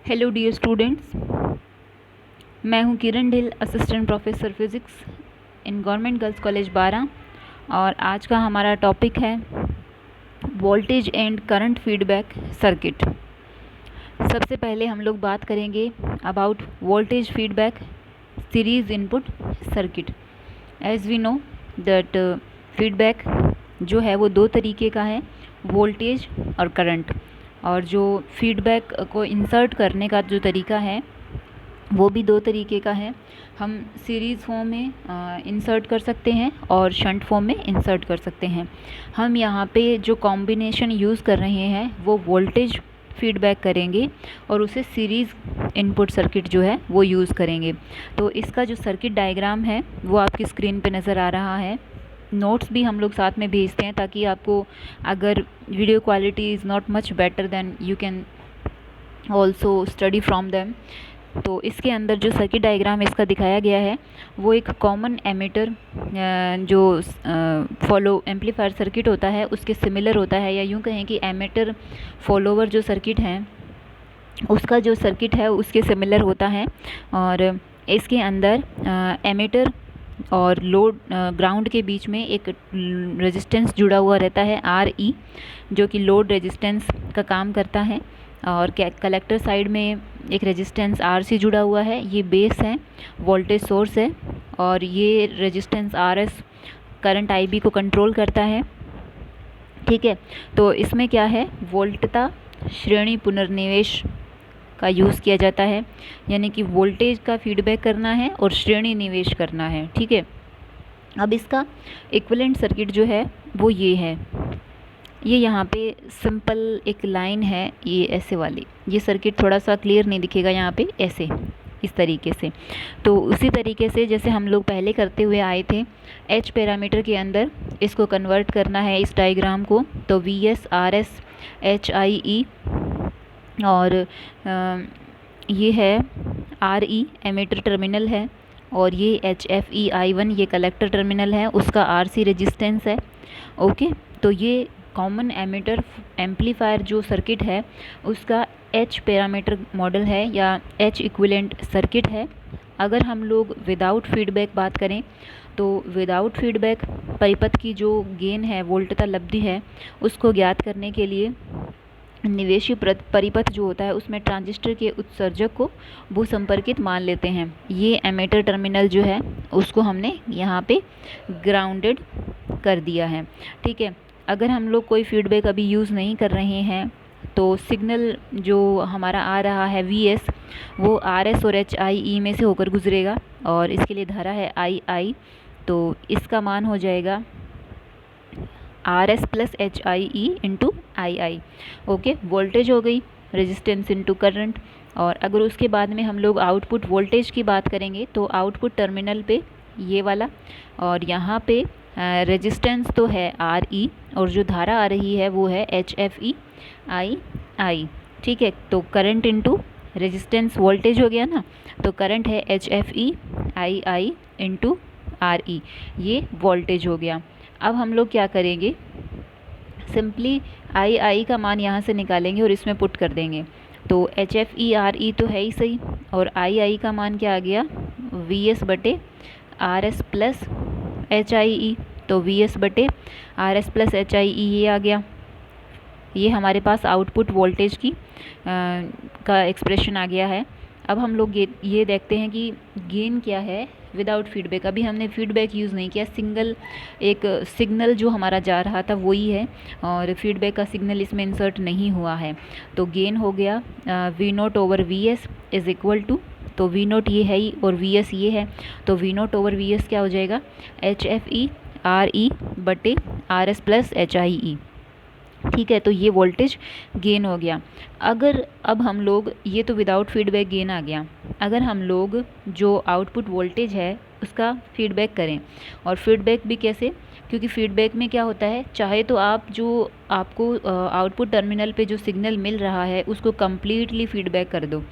Hello dear students, मैं हूं Kiran Dhil, assistant professor physics in government girls college 12। और आज का हमारा टॉपिक है voltage and current feedback circuit. सबसे पहले हम लोग बात करेंगे about voltage feedback series input circuit. As we know that feedback जो है वो दो तरीके का है, वोल्टेज और करंट। और जो फीडबैक को इंसर्ट करने का जो तरीका है वो भी दो तरीके का है। हम सीरीज़ फॉर्म में इंसर्ट कर सकते हैं और शंट फॉर्म में इंसर्ट कर सकते हैं। हम यहाँ पे जो कॉम्बिनेशन यूज़ कर रहे हैं वो वोल्टेज फीडबैक करेंगे और उसे सीरीज़ इनपुट सर्किट जो है वो यूज़ करेंगे। तो इसका जो सर्किट डायग्राम है वो आपकी स्क्रीन पे नज़र आ रहा है। नोट्स भी हम लोग साथ में भेजते हैं ताकि आपको, अगर video quality is not much better than you can also study from them. तो इसके अंदर जो सर्किट डायग्राम इसका दिखाया गया है वो एक कॉमन एमीटर जो फॉलो एम्पलीफायर सर्किट होता है उसके सिमिलर होता है, या यूँ कहें कि एमीटर फॉलोवर जो सर्किट है उसका जो सर्किट है उसके सिमिलर होता है। और इसके अंदर एमीटर और लोड ग्राउंड के बीच में एक रेजिस्टेंस जुड़ा हुआ रहता है RE, जो कि लोड रेजिस्टेंस का काम करता है। और कलेक्टर साइड में एक रेजिस्टेंस RC जुड़ा हुआ है, ये बेस है, वोल्टेज सोर्स है। और ये रेजिस्टेंस RS करंट IB को कंट्रोल करता है। ठीक है, तो इसमें क्या है, वोल्टता श्रेणी पुनर्निवेश का यूज़ किया जाता है, यानी कि वोल्टेज का फीडबैक करना है और श्रेणी निवेश करना है। ठीक है, अब इसका इक्विवेलेंट सर्किट जो है वो ये है। ये यहाँ पे सिंपल एक लाइन है, ये ऐसे वाली, ये सर्किट थोड़ा सा क्लियर नहीं दिखेगा यहाँ पे, ऐसे इस तरीके से। तो उसी तरीके से जैसे हम लोग पहले करते हुए आए थे, H पैरामीटर के अंदर इसको कन्वर्ट करना है इस डायग्राम को। तो VS RS HIE और ये है RE एमीटर टर्मिनल है, और ये HFE I1 ये कलेक्टर टर्मिनल है, उसका RC रेजिस्टेंस है। ओके, तो ये कॉमन एमीटर एम्पलीफायर जो सर्किट है उसका H पैरामीटर मॉडल है या H इक्विवेलेंट सर्किट है। अगर हम लोग विदाउट फीडबैक बात करें तो विदाउट फीडबैक परिपथ की जो गेन है, वोल्टता लब्धि है, उसको ज्ञात करने के लिए निवेशी परिपथ जो होता है उसमें ट्रांजिस्टर के उत्सर्जक को भूसंपर्कित मान लेते हैं। ये एमीटर टर्मिनल जो है उसको हमने यहाँ पे ग्राउंडेड कर दिया है। ठीक है, अगर हम लोग कोई फीडबैक अभी यूज़ नहीं कर रहे हैं तो सिग्नल जो हमारा आ रहा है VS वो RS और HIE में से होकर गुजरेगा, और इसके लिए धारा है II। तो इसका मान हो जाएगा RS plus HIE into II। Okay, voltage हो गई, रेजिस्टेंस इंटू करंट। और अगर उसके बाद में हम लोग आउटपुट वोल्टेज की बात करेंगे तो आउटपुट टर्मिनल पे ये वाला, और यहाँ पे रेजिस्टेंस तो है RE और जो धारा आ रही है वो है HFE II। ठीक है, तो करंट इंटू रेजिस्टेंस वोल्टेज हो गया ना, तो करंट है HFE II इंटू RE, ये वोल्टेज हो गया। अब हम लोग क्या करेंगे, सिंपली II का मान यहाँ से निकालेंगे और इसमें पुट कर देंगे। तो HFE RE तो है ही सही, और II का मान क्या आ गया, VS बटे RS प्लस HIE। तो VS बटे RS प्लस HIE ये आ गया। ये हमारे पास आउटपुट वोल्टेज की का एक्सप्रेशन आ गया है। अब हम लोग ये देखते हैं कि गेन क्या है विदाउट फीडबैक। अभी हमने फीडबैक यूज़ नहीं किया, सिंगल एक सिग्नल जो हमारा जा रहा था वही है, और फीडबैक का सिग्नल इसमें इंसर्ट नहीं हुआ है। तो गेन हो गया V0 over VS is equal to, तो V0 ये है ही और VS ये है, तो V0 ओवर VS क्या हो जाएगा, HFE RE बटे RS प्लस HIE। ठीक है, तो ये वोल्टेज गेन हो गया। अगर अब हम लोग, ये तो विदाउट फीडबैक गेन आ गया, अगर हम लोग जो आउटपुट वोल्टेज है उसका फीडबैक करें, और फीडबैक भी कैसे, क्योंकि फीडबैक में क्या होता है, चाहे तो आप जो आपको आउटपुट टर्मिनल पे जो सिग्नल मिल रहा है उसको कम्प्लीटली फीडबैक कर दो।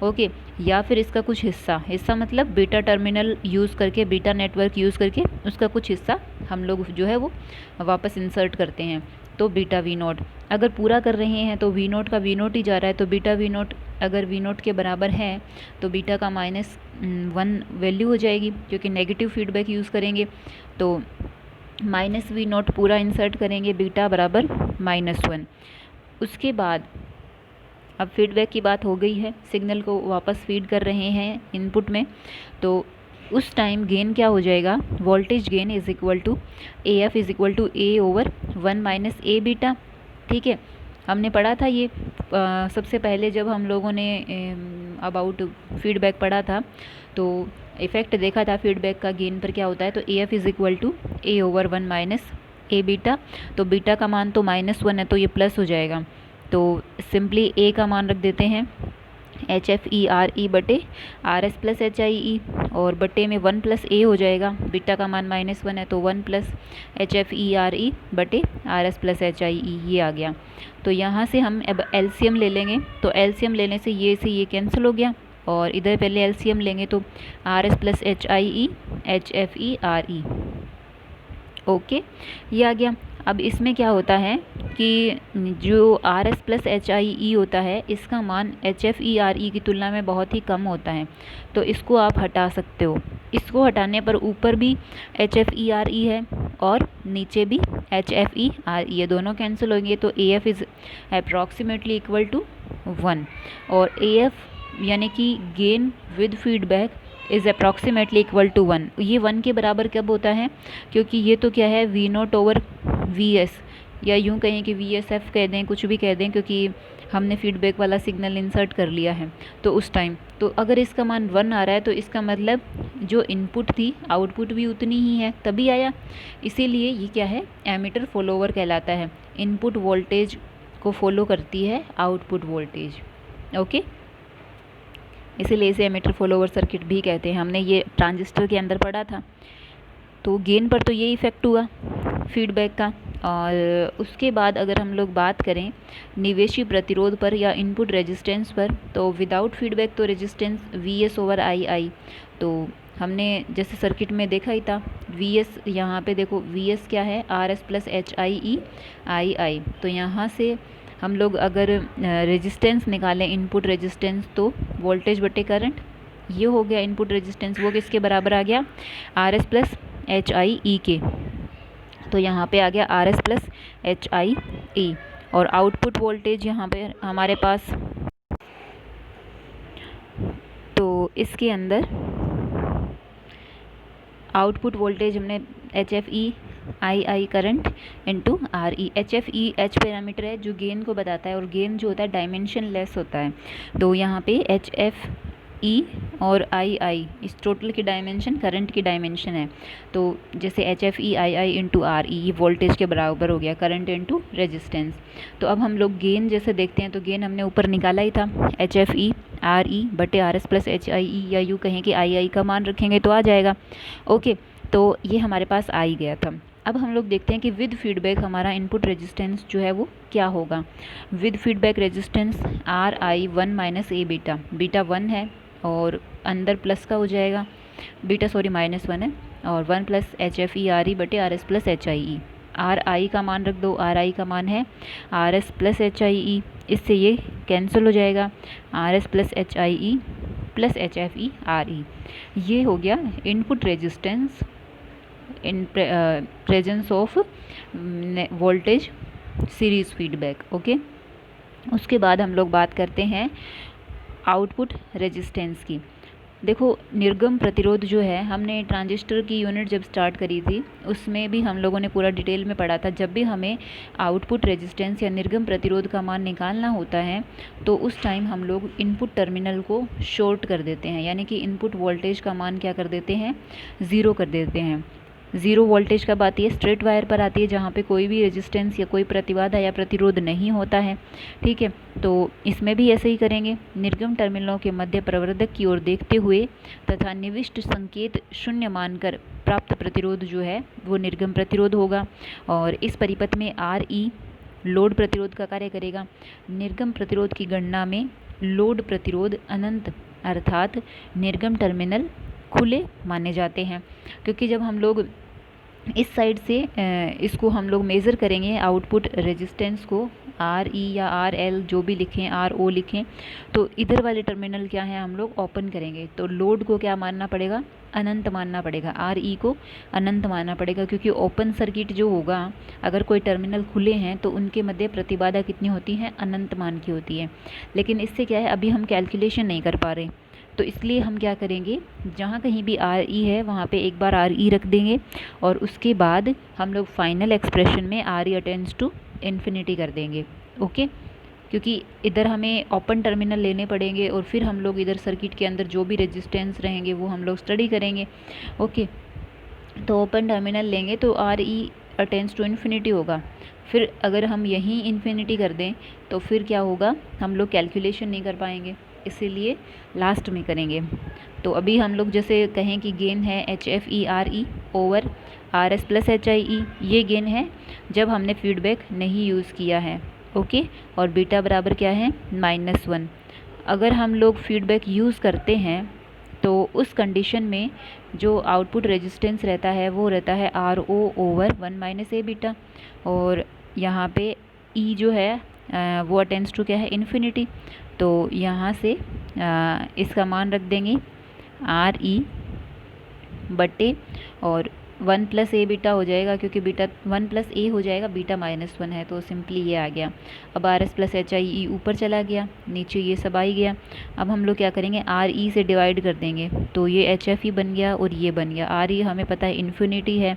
ओके, या फिर इसका कुछ हिस्सा मतलब बीटा टर्मिनल यूज़ करके, बीटा नेटवर्क यूज़ करके उसका कुछ हिस्सा हम लोग जो है वो वापस इंसर्ट करते हैं। तो बीटा वी नोट अगर पूरा कर रहे हैं तो वी नोट का वी नोट ही जा रहा है, तो बीटा वी नोट अगर वी नोट के बराबर है तो बीटा का -1 वैल्यू हो जाएगी, क्योंकि नेगेटिव फीडबैक यूज़ करेंगे। तो माइनस वी नोट पूरा इंसर्ट करेंगे, बीटा बराबर -1। उसके बाद अब फीडबैक की बात हो गई है, सिग्नल को वापस फीड कर रहे हैं इनपुट में, तो उस टाइम गेन क्या हो जाएगा, voltage gain is equal to AF is equal to A/1 minus A beta. ठीक है, हमने पढ़ा था ये सबसे पहले जब हम लोगों ने अबाउट फीडबैक पढ़ा था, तो इफ़ेक्ट देखा था फीडबैक का गेन पर क्या होता है। तो AF is equal to A/1 minus A beta. तो बीटा का मान तो -1 है, तो ये प्लस हो जाएगा। तो सिंपली A का मान रख देते हैं HFERE बटे RS प्लस HIE, और बटे में 1 प्लस A हो जाएगा। बीटा का मान -1 है, तो 1 प्लस HFERE बटे RS प्लस HIE, ये आ गया। तो यहाँ से हम अब LCM ले लेंगे, तो LCM लेने से ये कैंसिल हो गया, और इधर पहले LCM लेंगे तो RS plus HIE HFERE, okay, ये आ गया। अब इसमें क्या होता है कि जो RS प्लस HIE होता है, इसका मान HFERE की तुलना में बहुत ही कम होता है, तो इसको आप हटा सकते हो। इसको हटाने पर ऊपर भी HFERE है और नीचे भी HFERE, ये दोनों कैंसिल होंगे, तो AF is approximately equal to 1, और AF यानी कि gain with feedback is approximately equal to 1। ये 1 के बराबर कब होता है, क्योंकि ये तो क्या है V0/VS, या यूँ कहें कि VSF कह दें, कुछ भी कह दें, क्योंकि हमने फीडबैक वाला सिग्नल इंसर्ट कर लिया है। तो उस टाइम तो अगर इसका मान 1 आ रहा है, तो इसका मतलब जो इनपुट थी आउटपुट भी उतनी ही है, तभी आया। इसीलिए ये क्या है, एमीटर फॉलोवर कहलाता है। इनपुट वोल्टेज को फॉलो करती है आउटपुट वोल्टेज, ओके। इसीलिए इसे एमीटर फॉलोवर सर्किट भी कहते हैं। हमने ये ट्रांजिस्टर के अंदर पढ़ा था। तो गेन पर तो ये इफ़ेक्ट हुआ फीडबैक का। और उसके बाद अगर हम लोग बात करें निवेशी प्रतिरोध पर या इनपुट रेजिस्टेंस पर, तो विदाउट फीडबैक तो रेजिस्टेंस VS/II। तो हमने जैसे सर्किट में देखा ही था, VS यहाँ पे देखो, VS क्या है, RS प्लस HIE II। तो यहाँ से हम लोग अगर रेजिस्टेंस निकालें, इनपुट रेजिस्टेंस, तो वोल्टेज बटे करंट, ये हो गया इनपुट रेजिस्टेंस, वो किसके बराबर आ गया, RS प्लस HIE के। तो यहाँ पे आ गया RS प्लस HIE, और आउटपुट वोल्टेज यहाँ पे हमारे पास, तो इसके अंदर आउटपुट वोल्टेज हमने HFEII current into RE, HFE H parameter है जो गेन को बताता है, और गेन जो होता है डायमेंशन लेस होता है। तो यहाँ पे HFE और II इस टोटल की डायमेंशन करंट की डायमेंशन है। तो जैसे HFEII इंटू RE, ये वोल्टेज के बराबर हो गया, करंट इंटू रेजिस्टेंस। तो अब हम लोग गेन जैसे देखते हैं, तो गेन हमने ऊपर निकाला ही था, HFERE बटे RS प्लस HIE, या यूँ कहें कि II का मान रखेंगे तो आ जाएगा, ओके। तो ये हमारे पास आ ही गया था। अब हम लोग देखते हैं कि विद फीडबैक हमारा इनपुट रेजिस्टेंस जो है वो क्या होगा। With feedback resistance RI1 minus A beta, beta 1 है और अंदर प्लस का हो जाएगा, बीटा सॉरी -1 है, और 1 प्लस HFERE बटे RS प्लस HIE। RI का मान रख दो, RI का मान है RS प्लस HIE, इससे ये कैंसिल हो जाएगा, RS plus HIE plus HFERE। ये हो गया input resistance in presence of voltage series feedback, okay. उसके बाद हम लोग बात करते हैं आउटपुट रेजिस्टेंस की। देखो निर्गम प्रतिरोध जो है, हमने ट्रांजिस्टर की यूनिट जब स्टार्ट करी थी उसमें भी हम लोगों ने पूरा डिटेल में पढ़ा था। जब भी हमें आउटपुट रेजिस्टेंस या निर्गम प्रतिरोध का मान निकालना होता है, तो उस टाइम हम लोग इनपुट टर्मिनल को शॉर्ट कर देते हैं, यानी कि इनपुट वोल्टेज का मान क्या कर देते हैं, ज़ीरो कर देते हैं। ज़ीरो वोल्टेज कब आती है, स्ट्रेट वायर पर आती है, जहाँ पे कोई भी रेजिस्टेंस या कोई प्रतिबाधा या प्रतिरोध नहीं होता है, ठीक है। तो इसमें भी ऐसे ही करेंगे, निर्गम टर्मिनलों के मध्य प्रवर्धक की ओर देखते हुए तथा निविष्ट संकेत शून्य मानकर प्राप्त प्रतिरोध जो है वो निर्गम प्रतिरोध होगा। और इस परिपथ में RE लोड प्रतिरोध का कार्य करेगा। निर्गम प्रतिरोध की गणना में लोड प्रतिरोध अनंत अर्थात निर्गम टर्मिनल खुले माने जाते हैं, क्योंकि जब हम लोग इस साइड से इसको हम लोग मेज़र करेंगे आउटपुट रेजिस्टेंस को, आर ई या आर एल जो भी लिखें, आर ओ लिखें। तो इधर वाले टर्मिनल क्या है हम लोग ओपन करेंगे, तो लोड को क्या मानना पड़ेगा, अनंत मानना पड़ेगा, आर ई को अनंत मानना पड़ेगा, क्योंकि ओपन सर्किट जो होगा अगर कोई टर्मिनल खुले हैं तो उनके मध्य प्रतिबाधा कितनी होती है, अनंत मान की होती है। लेकिन इससे क्या है, अभी हम कैलकुलेशन नहीं कर पा रहे, तो इसलिए हम क्या करेंगे, जहाँ कहीं भी आर ई है वहाँ पे एक बार आर ई रख देंगे और उसके बाद हम लोग फाइनल एक्सप्रेशन में R E attends to infinity कर देंगे। ओके, क्योंकि इधर हमें ओपन टर्मिनल लेने पड़ेंगे और फिर हम लोग इधर सर्किट के अंदर जो भी रेजिस्टेंस रहेंगे वो हम लोग स्टडी करेंगे। ओके, तो ओपन टर्मिनल लेंगे तो R E attends to infinity होगा। फिर अगर हम यहीं इन्फिनिटी कर दें तो फिर क्या होगा, हम लोग कैलकुलेशन नहीं कर पाएंगे, इसीलिए लास्ट में करेंगे। तो अभी हम लोग जैसे कहें कि गेन है H F E R E over R S plus H I E, ये गेन है जब हमने फीडबैक नहीं यूज़ किया है। ओके, और बीटा बराबर क्या है, -1। अगर हम लोग फीडबैक यूज़ करते हैं तो उस कंडीशन में जो आउटपुट रेजिस्टेंस रहता है वो रहता है आर ओ ओवर 1 - ए बीटा, और यहाँ पे ई जो है वो अटेंड्स टू क्या है, इन्फिनिटी। तो यहाँ से इसका मान रख देंगे आर ई बटे और 1 + ए बीटा हो जाएगा, क्योंकि बीटा 1 + ए हो जाएगा, बीटा -1 है तो सिंपली ये आ गया। अब R S plus H I E ऊपर चला गया, नीचे ये सब आ ही गया। अब हम लोग क्या करेंगे, आर ई से डिवाइड कर देंगे, तो ये एच एफ ई बन गया और ये बन गया। आर ई हमें पता है इन्फिनिटी है,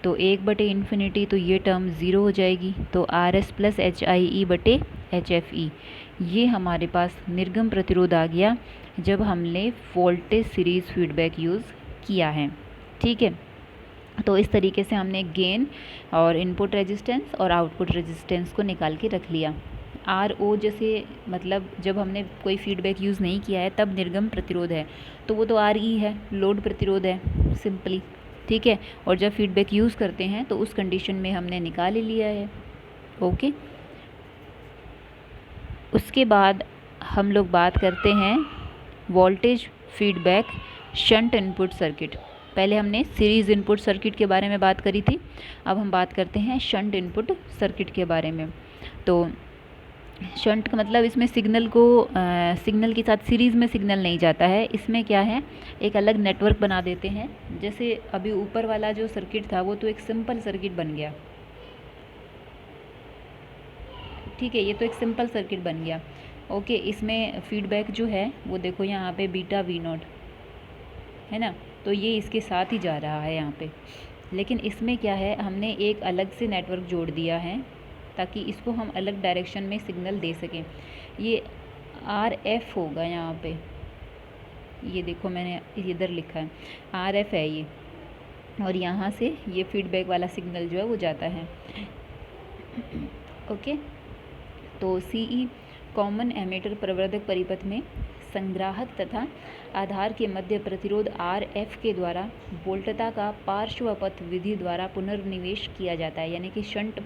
तो 1/इन्फिनिटी, तो ये टर्म 0 हो जाएगी। तो R S plus H I E बटे एच एफ ई, ये हमारे पास निर्गम प्रतिरोध आ गया जब हमने वोल्टेज सीरीज़ फीडबैक यूज़ किया है। ठीक है, तो इस तरीके से हमने गेन और इनपुट रेजिस्टेंस और आउटपुट रेजिस्टेंस को निकाल के रख लिया। आर ओ जैसे मतलब जब हमने कोई फीडबैक यूज़ नहीं किया है तब निर्गम प्रतिरोध है, तो वो तो आर ई है, लोड प्रतिरोध है सिंपली। ठीक है, और जब फीडबैक यूज़ करते हैं तो उस कंडीशन में हमने निकाल ही लिया है। ओके, उसके बाद हम लोग बात करते हैं voltage feedback shunt input circuit. पहले हमने सीरीज़ इनपुट सर्किट के बारे में बात करी थी, अब हम बात करते हैं शंट इनपुट सर्किट के बारे में। तो शंट का मतलब इसमें सिग्नल को सिग्नल के साथ सीरीज़ में सिग्नल नहीं जाता है, इसमें क्या है, एक अलग नेटवर्क बना देते हैं। जैसे अभी ऊपर वाला जो सर्किट था वो तो एक सिंपल सर्किट बन गया, ठीक है, ये तो एक सिंपल सर्किट बन गया। ओके, इसमें फीडबैक जो है वो देखो यहाँ पे बीटा वी नॉट है ना, तो ये इसके साथ ही जा रहा है यहाँ पे। लेकिन इसमें क्या है, हमने एक अलग से नेटवर्क जोड़ दिया है ताकि इसको हम अलग डायरेक्शन में सिग्नल दे सकें। ये आर एफ होगा यहाँ पे, ये देखो मैंने इधर लिखा है आर एफ है ये, और यहाँ से ये फीडबैक वाला सिग्नल जो है वो जाता है। ओके, तो सीई कॉमन एमीटर प्रवर्धक परिपथ में संग्राहक तथा आधार के मध्य प्रतिरोध आर एफ के द्वारा वोल्टता का पार्श्वपथ विधि द्वारा पुनर्निवेश किया जाता है, यानी कि शंट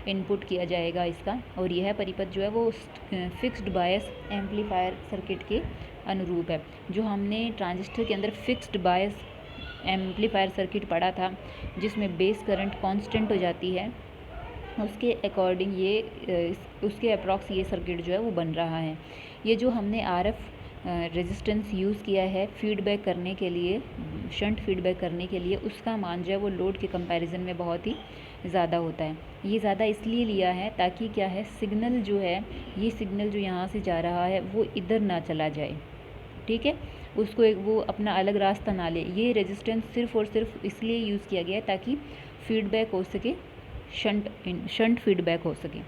इनपुट किया जाएगा इसका। और यह परिपथ जो है वो फिक्स्ड बायस एम्पलीफायर सर्किट के अनुरूप है। जो हमने ट्रांजिस्टर के अंदर फिक्स्ड बायस एम्पलीफायर सर्किट पढ़ा था जिसमें बेस करंट कांस्टेंट हो जाती है, उसके अकॉर्डिंग ये उसके अप्रॉक्स ये सर्किट जो है वो बन रहा है। ये जो हमने आर एफ रेजिस्टेंस यूज़ किया है फीडबैक करने के लिए, शंट फीडबैक करने के लिए, उसका मान जो है वो लोड के कंपैरिजन में बहुत ही ज़्यादा होता है। ये ज़्यादा इसलिए लिया है ताकि क्या है, सिग्नल जो है, ये सिग्नल जो यहाँ से जा रहा है वो इधर ना चला जाए। ठीक है, उसको एक वो अपना अलग रास्ता ना ले। ये रेजिस्टेंस सिर्फ़ और सिर्फ इसलिए यूज़ किया गया है ताकि फीडबैक हो सके, शंट फीडबैक हो सके,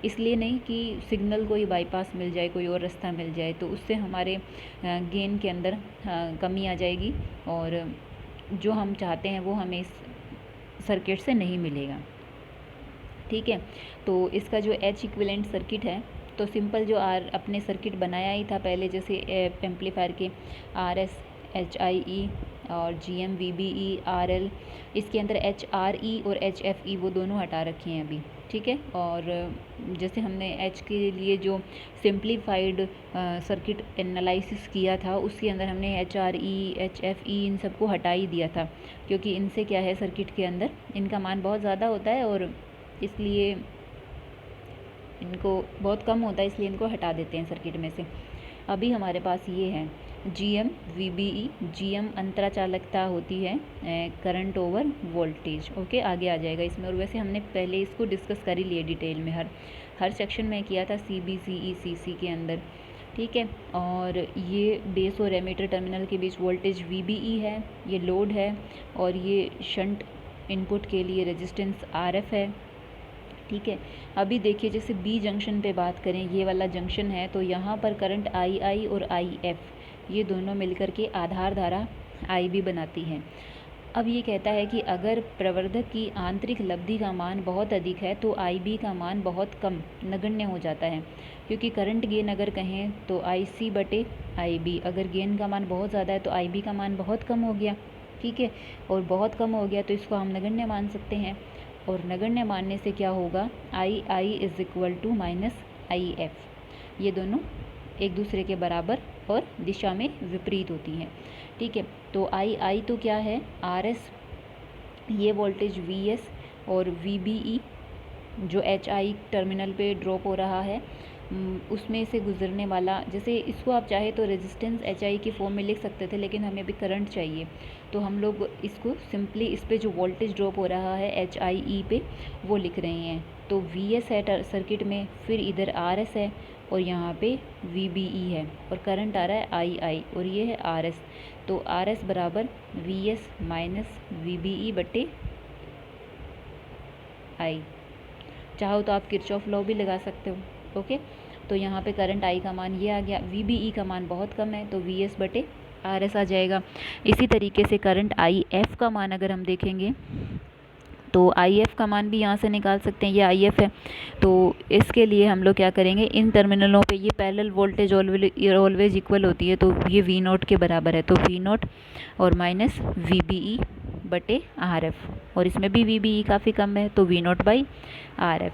इसलिए नहीं कि सिग्नल कोई बाईपास मिल जाए, कोई और रास्ता मिल जाए तो उससे हमारे गेन के अंदर कमी आ जाएगी और जो हम चाहते हैं वो हमें इस सर्किट से नहीं मिलेगा। ठीक है, तो इसका जो एच इक्विवेलेंट सर्किट है, तो सिंपल जो अपने सर्किट बनाया ही था पहले, जैसे एम्पलीफायर के R S H I E और G M V B E R L, इसके अंदर एच आर ई और एच एफ ई वो दोनों हटा रखे हैं अभी, ठीक है। और जैसे हमने एच के लिए जो सिंप्लीफाइड सर्किट एनालिसिस किया था उसके अंदर हमने H R E H F E इन सबको हटा ही दिया था, क्योंकि इनसे क्या है सर्किट के अंदर इनका मान बहुत ज़्यादा होता है और इसलिए इनको बहुत कम होता है, इसलिए इनको हटा देते हैं सर्किट में से। अभी हमारे पास ये है G M V B E. G M अंतराचालकता होती है करंट ओवर वोल्टेज, ओके, आगे आ जाएगा इसमें। और वैसे हमने पहले इसको डिस्कस कर ही लिया डिटेल में, हर सेक्शन में किया था सी बी सी ई सी सी के अंदर, ठीक है। और ये बेस और एमीटर टर्मिनल के बीच वोल्टेज वी बी ई है, ये लोड है, और ये शंट इनपुट के लिए रेजिस्टेंस आर एफ है, ठीक है। अभी देखिए जैसे बी जंक्शन पे बात करें, ये वाला जंक्शन है, तो यहाँ पर करंट आई आई और आई एफ ये दोनों मिलकर के आधार धारा आई बी बनाती हैं। अब ये कहता है कि अगर प्रवर्धक की आंतरिक लब्धि का मान बहुत अधिक है तो आई बी का मान बहुत कम नगण्य हो जाता है, क्योंकि करंट गेन अगर कहें तो आई सी बटे आई बी, अगर गेन का मान बहुत ज़्यादा है तो आई बी का मान बहुत कम हो गया, ठीक है। और बहुत कम हो गया तो इसको हम नगण्य मान सकते हैं, और नगण्य मानने से क्या होगा, I I is equal to minus I F, ये दोनों एक दूसरे के बराबर और दिशा में विपरीत होती हैं, ठीक है। तो आई आई तो क्या है, आर एस, ये वोल्टेज वी एस, और वी बी ई जो एच आई टर्मिनल पे ड्रॉप हो रहा है उसमें से गुजरने वाला, जैसे इसको आप चाहे तो रेजिस्टेंस एच आई की फॉर्म में लिख सकते थे, लेकिन हमें अभी करंट चाहिए तो हम लोग इसको सिंपली इस पे जो वोल्टेज ड्रॉप हो रहा है एच आई ई पे वो लिख रहे हैं। तो वी एस है सर्किट में, फिर इधर आर एस है और यहाँ पे वी बी ई है, और करंट आ रहा है आई आई, और ये है आर एस। तो आर एस बराबर V S minus V B E बटे आई। चाहो तो आप किरचॉफ लॉ भी लगा सकते हो, ओके। तो यहाँ पे करंट आई का मान ये आ गया, वी बी ई का मान बहुत कम है तो वी एस बटे आर एस आ जाएगा। इसी तरीके से करंट आई एफ का मान अगर हम देखेंगे तो आई एफ का मान भी यहाँ से निकाल सकते हैं, ये आई एफ है। तो इसके लिए हम लोग क्या करेंगे, इन टर्मिनलों पे ये पैरेलल वोल्टेज ऑलवेज इक्वल होती है, तो ये वी नोट के बराबर है, तो वी नोट और माइनस वी बी ई बटे आर एफ, और इसमें भी वी बी ई काफ़ी कम है तो V note by R F.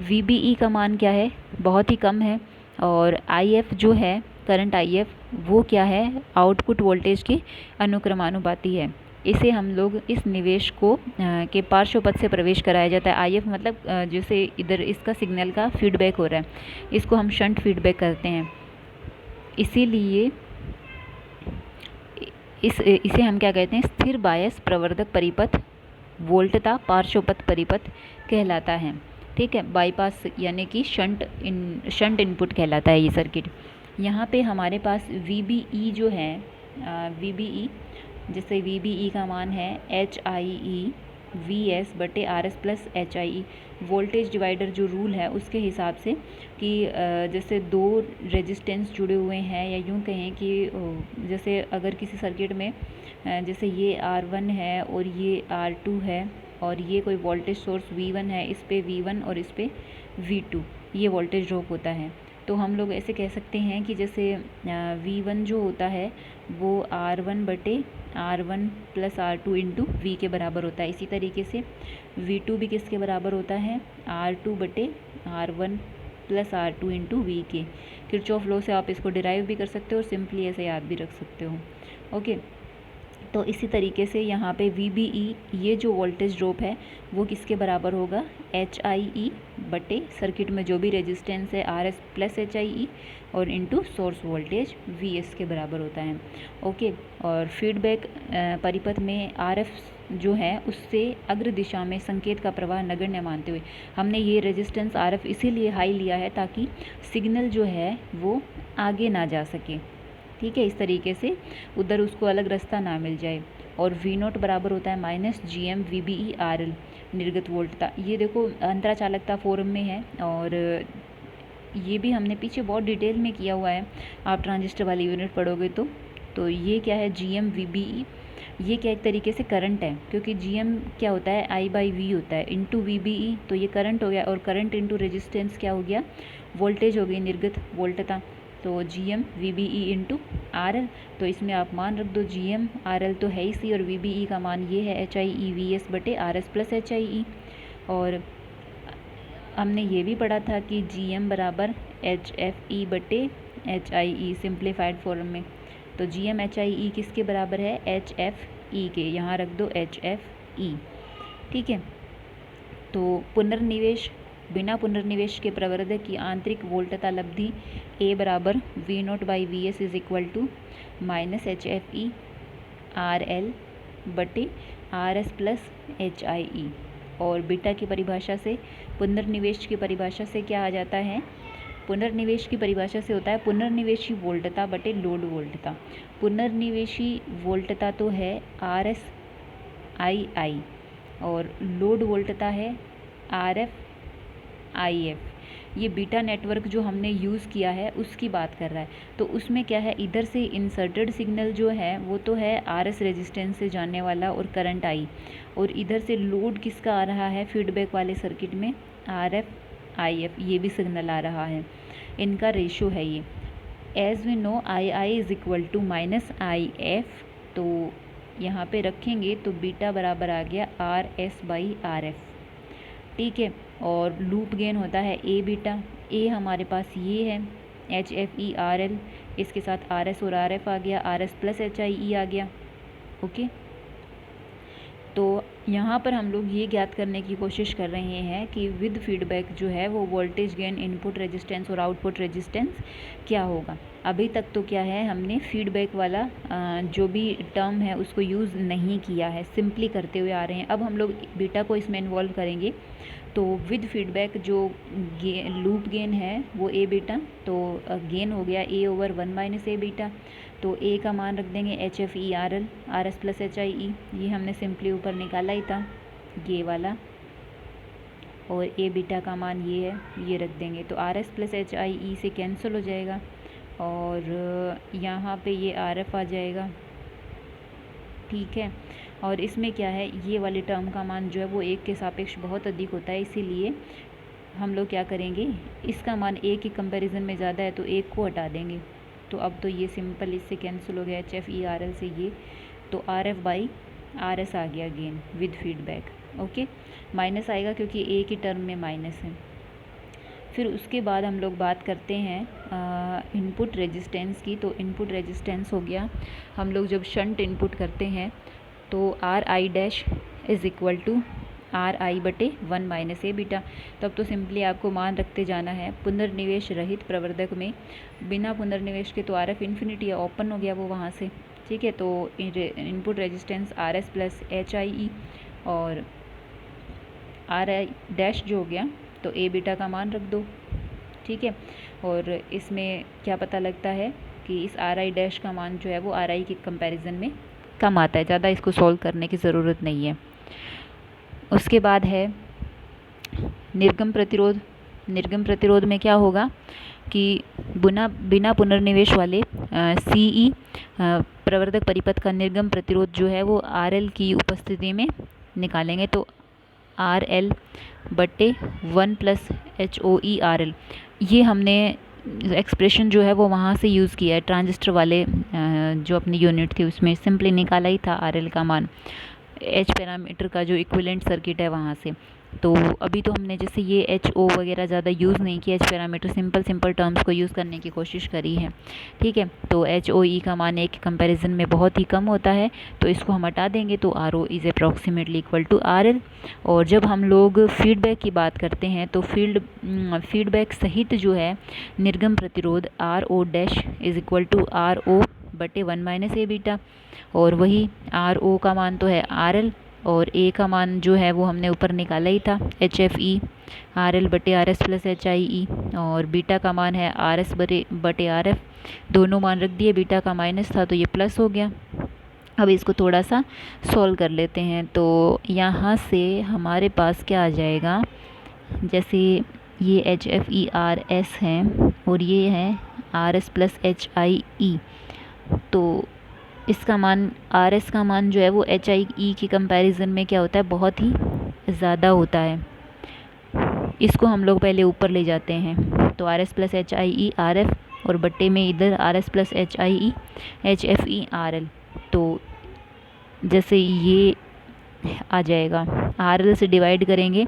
V B E का मान क्या है, बहुत ही कम है, और आई एफ जो है करंट आई एफ वो क्या है, आउटपुट वोल्टेज के अनुक्रमानुपाती है। इसे हम लोग इस निवेश को के पार्श्व पथ से प्रवेश कराया जाता है। आई एफ मतलब जैसे इधर इसका सिग्नल का फीडबैक हो रहा है, इसको हम शंट फीडबैक करते हैं, इसीलिए इसे हम क्या कहते हैं, स्थिर बायस प्रवर्धक परिपथ वोल्टता पार्श्वपथ परिपथ कहलाता है, ठीक है। बाईपास यानी कि शंट इनपुट कहलाता है ये सर्किट। यहाँ पे हमारे पास वी बी ई जो है, वी बी ई जैसे वी बी ई का मान है H I E V S बटे R S plus H I E, voltage divider जो रूल है उसके हिसाब से कि जैसे दो रेजिस्टेंस जुड़े हुए हैं, या यूँ कहें कि जैसे अगर किसी सर्किट में जैसे ये R1 है और ये R2 है, और ये कोई वोल्टेज सोर्स V1 है, इस पे V1 और इस पे V2 ये वोल्टेज ड्रॉप होता है, तो हम लोग ऐसे कह सकते हैं कि जैसे V1 जो होता है वो R1 बटे R1 plus R2 into V के बराबर होता है। इसी तरीके से V2 भी किसके बराबर होता है, R2 बटे R1 plus R2 into V के। किरचॉफ लॉ से आप इसको डिराइव भी कर सकते हो और सिंपली ऐसे याद भी रख सकते हो, ओके। तो इसी तरीके से यहाँ पे वी बी ई ये जो वोल्टेज ड्रॉप है वो किसके बराबर होगा, एच आई ई बटे सर्किट में जो भी रेजिस्टेंस है R S plus H I E और into source voltage V S के बराबर होता है, ओके। और फीडबैक परिपथ में आर एफ जो है उससे अग्र दिशा में संकेत का प्रवाह नगण्य मानते हुए हमने ये रेजिस्टेंस आर एफ इसीलिए हाई लिया है ताकि सिग्नल जो है वो आगे ना जा सके, ठीक है। इस तरीके से उधर उसको अलग रास्ता ना मिल जाए। और वी नोट बराबर होता है minus G M V B E R L निर्गत वोल्टता। ये देखो अंतराचालकता फॉर्म में है, और ये भी हमने पीछे बहुत डिटेल में किया हुआ है, आप ट्रांजिस्टर वाली यूनिट पढ़ोगे तो ये क्या है, G M V B E, ये क्या एक तरीके से करंट है, क्योंकि जी एम क्या होता है, आई बाई वी होता है, इंटू वी बी ई, तो ये करंट हो गया, और करंट इंटू रेजिस्टेंस क्या हो गया, वोल्टेज हो गई निर्गत वोल्टता, तो G M V B E into R L, तो इसमें आप मान रख दो जी एम आर एल तो है ही सी, और वी बी ई का मान ये है H I E V S बटे R S plus H I E. और हमने ये भी पढ़ा था कि जी एम बराबर एच एफ ई बटे H I E simplified form में। तो जी एम एच आई ई किसके बराबर है, एच एफ ई के, यहाँ रख दो एच एफ ई। ठीक है, तो पुनर्निवेश, बिना पुनर्निवेश के प्रवर्धक की आंतरिक वोल्टता लब्धि ए बराबर V note by V S is equal to minus H F E R L बटे R S plus H I E. और बीटा की परिभाषा से, पुनर्निवेश की परिभाषा से क्या आ जाता है, पुनर्निवेश की परिभाषा से होता है पुनर्निवेशी वोल्टता बटे लोड वोल्टता। पुनर्निवेशी वोल्टता तो है आर एस आई आई, और लोड वोल्टता है आर एफ आई एफ। ये बीटा नेटवर्क जो हमने यूज़ किया है उसकी बात कर रहा है। तो उसमें क्या है, इधर से इंसर्टेड सिग्नल जो है वो तो है आर एस रेजिस्टेंस से जाने वाला और करंट आई, और इधर से लोड किसका आ रहा है फीडबैक वाले सर्किट में, आर एफ आई एफ, ये भी सिग्नल आ रहा है। इनका रेशो है ये, as we know I I is equal to minus I F. तो यहाँ पे रखेंगे तो बीटा बराबर आ गया R S by R F. ठीक है, और लूप गेन होता है ए बीटा, ए हमारे पास ये है H F E R L, इसके साथ आर एस और आर एफ आ गया, R S plus H I E आ गया। ओके, तो यहाँ पर हम लोग ये ज्ञात करने की कोशिश कर रहे हैं कि विद फीडबैक जो है वो वोल्टेज गेन, इनपुट रेजिस्टेंस और आउटपुट रेजिस्टेंस क्या होगा। अभी तक तो क्या है, हमने फीडबैक वाला जो भी टर्म है उसको यूज़ नहीं किया है, सिंपली करते हुए आ रहे हैं। अब हम लोग बीटा को इसमें इन्वॉल्व करेंगे। तो विद फीडबैक जो लूप गेन है वो ए बीटा, तो गेन हो गया A over 1 minus A beta. तो ए का मान रख देंगे H F E R L, R S plus H I E, ये हमने सिंपली ऊपर निकाला ही था ये वाला, और ए बीटा का मान ये है, ये रख देंगे। तो R S plus H I E से कैंसिल हो जाएगा, और यहाँ पे ये आर एफ आ जाएगा। ठीक है, और इसमें क्या है, ये वाली टर्म का मान जो है वो एक के सापेक्ष बहुत अधिक होता है, इसीलिए हम लोग क्या करेंगे, इसका मान एक के कंपैरिजन में ज़्यादा है तो एक को हटा देंगे। तो अब तो ये सिंपल इससे कैंसिल हो गया, H F E R L से ये, तो R F by R S आ गया gain with feedback. Okay, minus आएगा क्योंकि ए की टर्म में माइनस है। फिर उसके बाद हम लोग बात करते हैं इनपुट रेजिस्टेंस की। तो इनपुट रेजिस्टेंस हो गया, हम लोग जब शंट इनपुट करते हैं तो R I dash is equal to R I बटे 1 माइनस ए बीटा। तब तो सिंपली आपको मान रखते जाना है। पुनर्निवेश रहित प्रवर्धक में बिना पुनर्निवेश के तो आर एफ इन्फिनिटी है, ओपन हो गया वो वहाँ से। ठीक है, तो input resistance R S plus H I E, और आर आई डैश जो हो गया तो ए बीटा का मान रख दो। ठीक है, और इसमें क्या पता लगता है कि इस आर आई डैश का मान जो है वो आर आई के कंपैरिजन में कम आता है, ज़्यादा इसको सॉल्व करने की ज़रूरत नहीं है। उसके बाद है निर्गम प्रतिरोध। निर्गम प्रतिरोध में क्या होगा कि बिना पुनर्निवेश वाले सी ई प्रवर्धक परिपथ का निर्गम प्रतिरोध जो है वो आर एल की उपस्थिति में निकालेंगे। तो आर एल बटे 1 plus H O E R L, ये हमने एक्सप्रेशन जो है वो वहाँ से यूज़ किया है, ट्रांजिस्टर वाले जो अपनी यूनिट थी उसमें सिंपली निकाला ही था आर एल का मान, एच पैरामीटर का जो इक्विवेलेंट सर्किट है वहाँ से। तो अभी तो हमने जैसे ये एच ओ वगैरह ज़्यादा यूज़ नहीं किया, एच पैरामीटर सिंपल टर्म्स को यूज़ करने की कोशिश करी है। ठीक है, तो एच ओ ई का मान एक कंपैरिजन में बहुत ही कम होता है, तो इसको हम हटा देंगे, तो R O is approximately equal to R L. और जब हम लोग फीडबैक की बात करते हैं तो फीडबैक सहित जो है निर्गम प्रतिरोध R O dash is equal to R O बटे 1 माइनस ए बीटा, और वही आर ओ का मान तो है आर एल, और ए का मान जो है वो हमने ऊपर निकाला ही था, H F E R L बटे R S plus H I E, और बीटा का मान है आर एस बटे आर एफ। दोनों मान रख दिए, बीटा का माइनस था तो ये प्लस हो गया। अब इसको थोड़ा सा सॉल्व कर लेते हैं। तो यहाँ से हमारे पास क्या आ जाएगा, जैसे ये H F E R S है और ये है R S plus H I E, तो इसका मान आर एस का मान जो है वो एच आई ई की कंपैरिजन में क्या होता है, बहुत ही ज़्यादा होता है। इसको हम लोग पहले ऊपर ले जाते हैं, तो R S plus H I E R F और बट्टे में इधर are S plus H F E R L. तो जैसे ये आ जाएगा, आर एल से डिवाइड करेंगे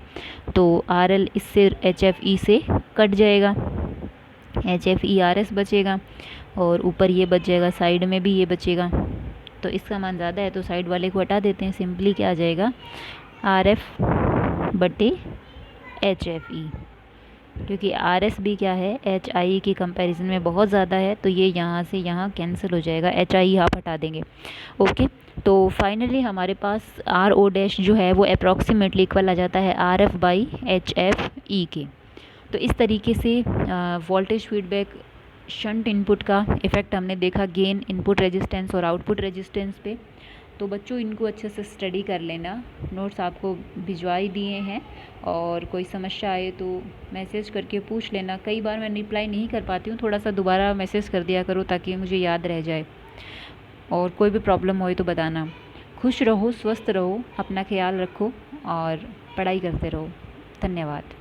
तो आर एल इससे एच एफ ई से कट जाएगा, H F E R S बचेगा और ऊपर ये बच जाएगा, साइड में भी ये बचेगा। तो इसका मान ज़्यादा है तो साइड वाले को हटा देते हैं, सिंपली क्या आ जाएगा आर एफ बटे एच एफ ई, क्योंकि आर एस भी क्या है एच आई की कंपैरिजन में बहुत ज़्यादा है, तो ये यहाँ से यहाँ कैंसिल हो जाएगा, एच आई आप हटा देंगे। ओके, तो फाइनली हमारे पास आर ओ डैश जो है वो अप्रॉक्सीमेटली इक्वल आ जाता है are F by H F ई के। तो इस तरीके से वोल्टेज फीडबैक शंट इनपुट का इफ़ेक्ट हमने देखा गेन, इनपुट रेजिस्टेंस और आउटपुट रेजिस्टेंस पे। तो बच्चों इनको अच्छे से स्टडी कर लेना, नोट्स आपको भिजवाई दिए हैं और कोई समस्या आए तो मैसेज करके पूछ लेना। कई बार मैं रिप्लाई नहीं कर पाती हूँ, थोड़ा सा दोबारा मैसेज कर दिया करो ताकि मुझे याद रह जाए। और कोई भी प्रॉब्लम हो तो बताना। खुश रहो, स्वस्थ रहो, अपना ख्याल रखो और पढ़ाई करते रहो। धन्यवाद।